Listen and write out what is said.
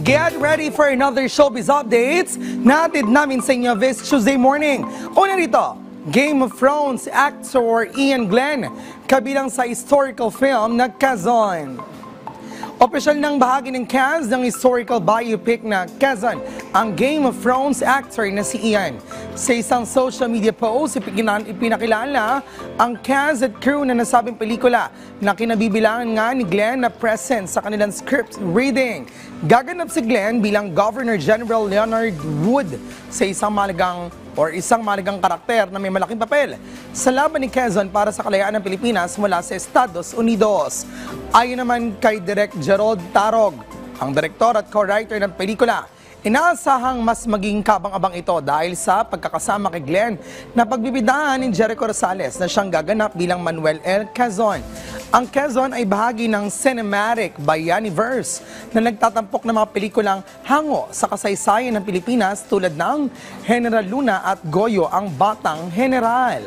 Get ready for another showbiz updates natin namin sa inyo this Tuesday morning. Una rito, Game of Thrones actor Ian Glenn kabilang sa historical film na Kazan. Opisyal ng bahagi ng cast ng historical biopic na Kazan ang Game of Thrones actor na si Ian. Sa isang social media post, ipinakilala ang cast at crew na nasabing pelikula na kinabibilangan nga ni Glenn na present sa kanilang script reading. Gaganap si Glenn bilang Governor General Leonard Wood sa isang malagang karakter na may malaking papel sa laban ni Quezon para sa kalayaan ng Pilipinas mula sa Estados Unidos. Ayon naman kay Direk Gerald Tarog, ang direktor at co-writer ng pelikula, inaasahang mas maging kabang-abang ito dahil sa pagkakasama kay Glenn na pagbibidahan ni Jericho Rosales na siyang gaganap bilang Manuel L. Quezon. Ang Quezon ay bahagi ng cinematic Bayaniverse na nagtatampok ng mga pelikulang hango sa kasaysayan ng Pilipinas tulad ng General Luna at Goyo ang Batang General.